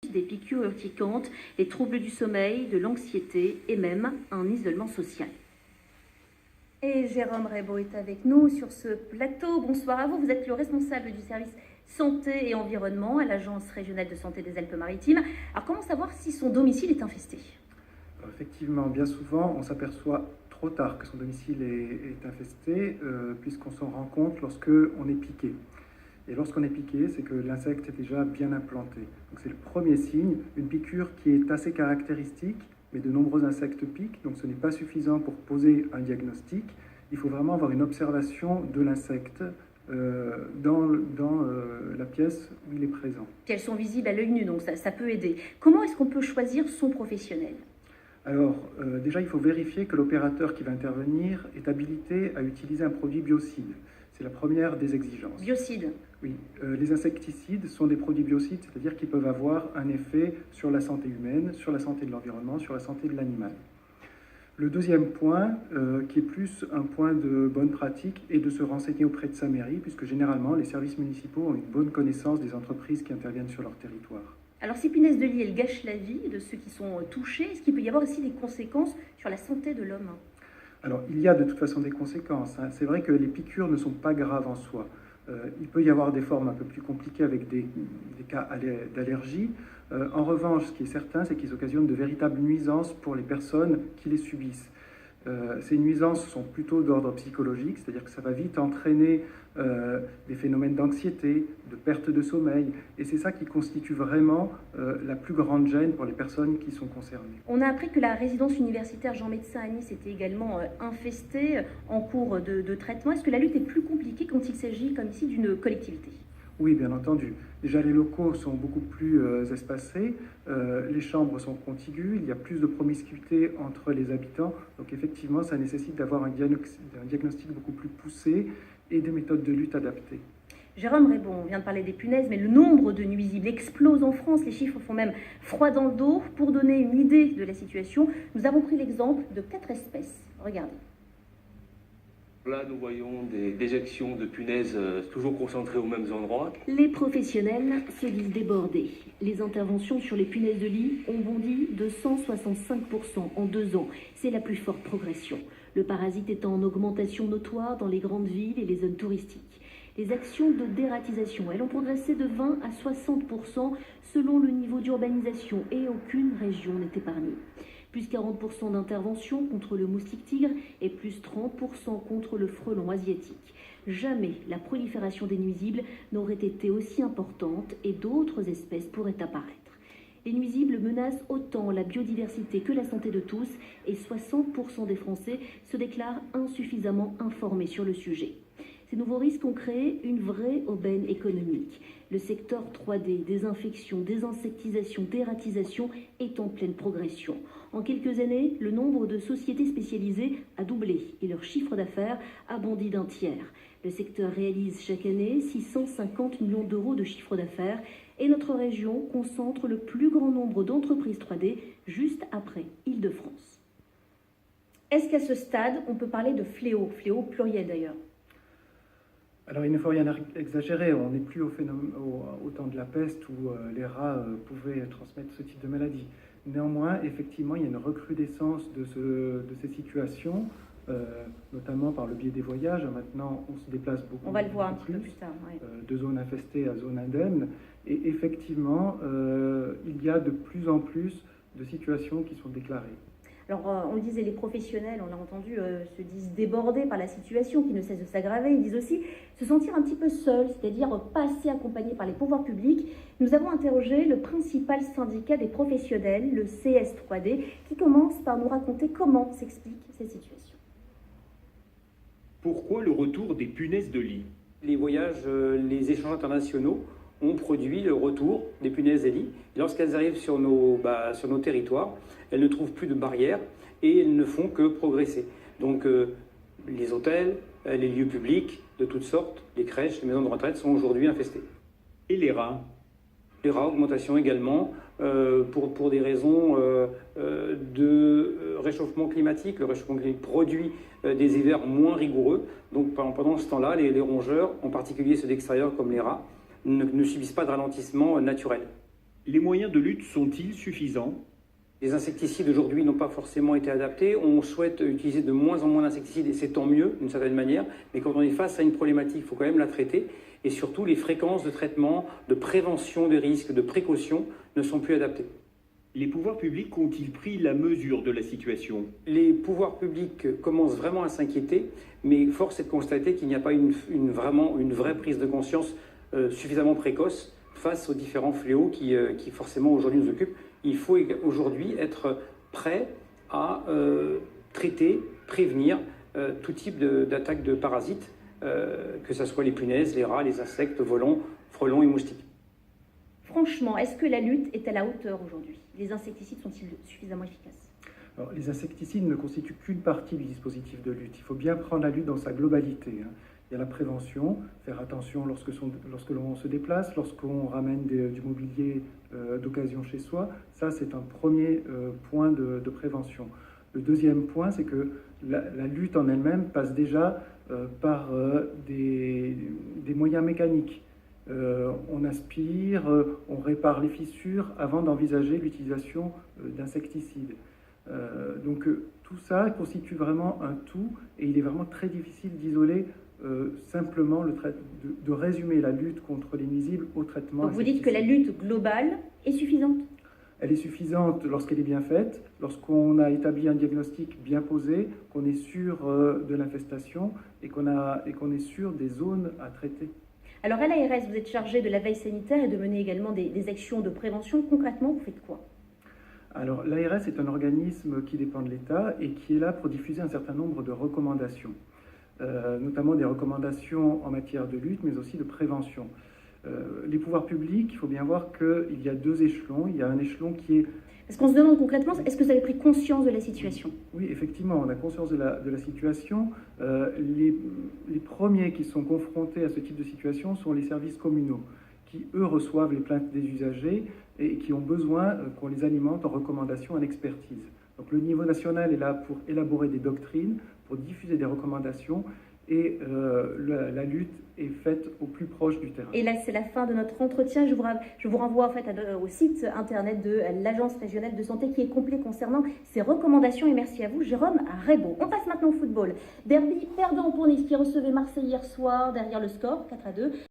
des piqûres urticantes, les troubles du sommeil, de l'anxiété et même un isolement social. Et Jérôme Rebaud est avec nous sur ce plateau. Bonsoir à vous, vous êtes le responsable du service santé et environnement à l'Agence régionale de santé des Alpes-Maritimes. Alors comment savoir si son domicile est infesté? Alors, effectivement, bien souvent, on s'aperçoit trop tard que son domicile est infesté, puisqu'on s'en rend compte lorsqu'on est piqué. Et lorsqu'on est piqué, c'est que l'insecte est déjà bien implanté. Donc c'est le premier signe, une piqûre qui est assez caractéristique, mais de nombreux insectes piquent, donc ce n'est pas suffisant pour poser un diagnostic. Il faut vraiment avoir une observation de l'insecte dans la pièce où il est présent. Elles sont visibles à l'œil nu, donc ça peut aider. Comment est-ce qu'on peut choisir son professionnel? Alors, déjà, il faut vérifier que l'opérateur qui va intervenir est habilité à utiliser un produit biocide. C'est la première des exigences. Biocide? Oui, les insecticides sont des produits biocides, c'est-à-dire qu'ils peuvent avoir un effet sur la santé humaine, sur la santé de l'environnement, sur la santé de l'animal. Le deuxième point, qui est plus un point de bonne pratique, est de se renseigner auprès de sa mairie, puisque généralement, les services municipaux ont une bonne connaissance des entreprises qui interviennent sur leur territoire. Alors ces punaises de lit, elles gâchent la vie de ceux qui sont touchés. Est-ce qu'il peut y avoir aussi des conséquences sur la santé de l'homme? Alors, il y a de toute façon des conséquences. C'est vrai que les piqûres ne sont pas graves en soi. Il peut y avoir des formes un peu plus compliquées avec des cas d'allergie. En revanche, ce qui est certain, c'est qu'ils occasionnent de véritables nuisances pour les personnes qui les subissent. Ces nuisances sont plutôt d'ordre psychologique, c'est-à-dire que ça va vite entraîner des phénomènes d'anxiété, de perte de sommeil, et c'est ça qui constitue vraiment la plus grande gêne pour les personnes qui sont concernées. On a appris que la résidence universitaire Jean Médecin à Nice était également infestée en cours de traitement. Est-ce que la lutte est plus compliquée quand il s'agit, comme ici, d'une collectivité? Oui, bien entendu. Déjà, les locaux sont beaucoup plus espacés, les chambres sont contiguës, il y a plus de promiscuité entre les habitants. Donc effectivement, ça nécessite d'avoir un diagnostic beaucoup plus poussé et des méthodes de lutte adaptées. Jérôme Rebaud, on vient de parler des punaises, mais le nombre de nuisibles explose en France. Les chiffres font même froid dans le dos. Pour donner une idée de la situation, nous avons pris l'exemple de 4 espèces. Regardez. Là, nous voyons des déjections de punaises toujours concentrées aux mêmes endroits. Les professionnels se disent débordés. Les interventions sur les punaises de lit ont bondi de 165% en 2 ans. C'est la plus forte progression. Le parasite étant en augmentation notoire dans les grandes villes et les zones touristiques. Les actions de dératisation, elles ont progressé de 20 à 60% selon le niveau d'urbanisation et aucune région n'est épargnée. Plus 40% d'intervention contre le moustique tigre et plus 30% contre le frelon asiatique. Jamais la prolifération des nuisibles n'aurait été aussi importante et d'autres espèces pourraient apparaître. Les nuisibles menacent autant la biodiversité que la santé de tous et 60% des Français se déclarent insuffisamment informés sur le sujet. Ces nouveaux risques ont créé une vraie aubaine économique. Le secteur 3D, désinfection, désinsectisation, dératisation est en pleine progression. En quelques années, le nombre de sociétés spécialisées a doublé et leur chiffre d'affaires a bondi d'1 tiers. Le secteur réalise chaque année 650 millions d'euros de chiffre d'affaires et notre région concentre le plus grand nombre d'entreprises 3D juste après Île-de-France. Est-ce qu'à ce stade, on peut parler de fléau pluriel d'ailleurs? Alors il ne faut rien exagérer, on n'est plus au temps de la peste où les rats pouvaient transmettre ce type de maladie. Néanmoins, effectivement, il y a une recrudescence de ces situations, notamment par le biais des voyages. Maintenant, on se déplace beaucoup. On va le voir un petit peu plus tard. Ouais. De zone infestée à zone indemne. Et effectivement, il y a de plus en plus de situations qui sont déclarées. Alors, on le disait, les professionnels, on l'a entendu, se disent débordés par la situation qui ne cesse de s'aggraver. Ils disent aussi se sentir un petit peu seuls, c'est-à-dire pas assez accompagnés par les pouvoirs publics. Nous avons interrogé le principal syndicat des professionnels, le CS3D, qui commence par nous raconter comment s'explique cette situation. Pourquoi le retour des punaises de lit? Les voyages, les échanges internationaux ont produit le retour des punaises de lit. Et lorsqu'elles arrivent sur nos territoires, elles ne trouvent plus de barrières et elles ne font que progresser. Donc les hôtels, les lieux publics de toutes sortes, les crèches, les maisons de retraite sont aujourd'hui infestés. Et les rats? Les rats, augmentation également, pour des raisons de réchauffement climatique. Le réchauffement climatique produit des hivers moins rigoureux. Donc pendant ce temps-là, les rongeurs, en particulier ceux d'extérieur comme les rats, ne subissent pas de ralentissement naturel. Les moyens de lutte sont-ils suffisants? Les insecticides aujourd'hui n'ont pas forcément été adaptés. On souhaite utiliser de moins en moins d'insecticides et c'est tant mieux d'une certaine manière. Mais quand on est face à une problématique, il faut quand même la traiter. Et surtout, les fréquences de traitement, de prévention des risques, de précaution ne sont plus adaptées. Les pouvoirs publics ont-ils pris la mesure de la situation? Les pouvoirs publics commencent vraiment à s'inquiéter, mais force est de constater qu'il n'y a pas vraiment une vraie prise de conscience suffisamment précoce face aux différents fléaux qui forcément aujourd'hui nous occupent. Il faut aujourd'hui être prêt à traiter, prévenir tout type d'attaque de parasites, que ce soit les punaises, les rats, les insectes volants, frelons et moustiques. Franchement, est-ce que la lutte est à la hauteur aujourd'hui? Les insecticides sont-ils suffisamment efficaces? Alors, les insecticides ne constituent qu'une partie du dispositif de lutte. Il faut bien prendre la lutte dans sa globalité. Il y a la prévention, faire attention lorsque l'on se déplace, lorsqu'on ramène du mobilier d'occasion chez soi. Ça, c'est un premier point de prévention. Le deuxième point, c'est que la lutte en elle-même passe déjà par des moyens mécaniques. On aspire, on répare les fissures avant d'envisager l'utilisation d'insecticides. Donc tout ça constitue vraiment un tout et il est vraiment très difficile d'isoler simplement de résumer la lutte contre les nuisibles au traitement. Donc vous dites que la lutte globale est suffisante? Elle est suffisante lorsqu'elle est bien faite, lorsqu'on a établi un diagnostic bien posé, qu'on est sûr de l'infestation et qu'on est sûr des zones à traiter. Alors à l'ARS, vous êtes chargé de la veille sanitaire et de mener également des actions de prévention. Concrètement, vous faites quoi? Alors l'ARS est un organisme qui dépend de l'État et qui est là pour diffuser un certain nombre de recommandations, notamment des recommandations en matière de lutte, mais aussi de prévention. Les pouvoirs publics, il faut bien voir qu'il y a deux échelons. Il y a un échelon qui est... Parce qu'on se demande concrètement, est-ce que vous avez pris conscience de la situation? Oui, effectivement, on a conscience de la situation. Les premiers qui sont confrontés à ce type de situation sont les services communaux, qui, eux, reçoivent les plaintes des usagers et qui ont besoin qu'on les alimente en recommandations, en expertise. Donc le niveau national est là pour élaborer des doctrines, pour diffuser des recommandations, et la lutte est faite au plus proche du terrain. Et là, c'est la fin de notre entretien. Je vous renvoie en fait au site internet de l'Agence régionale de santé qui est complet concernant ces recommandations. Et merci à vous, Jérôme Raybaud. On passe maintenant au football. Derby perdant pour Nice qui recevait Marseille hier soir derrière le score 4-2.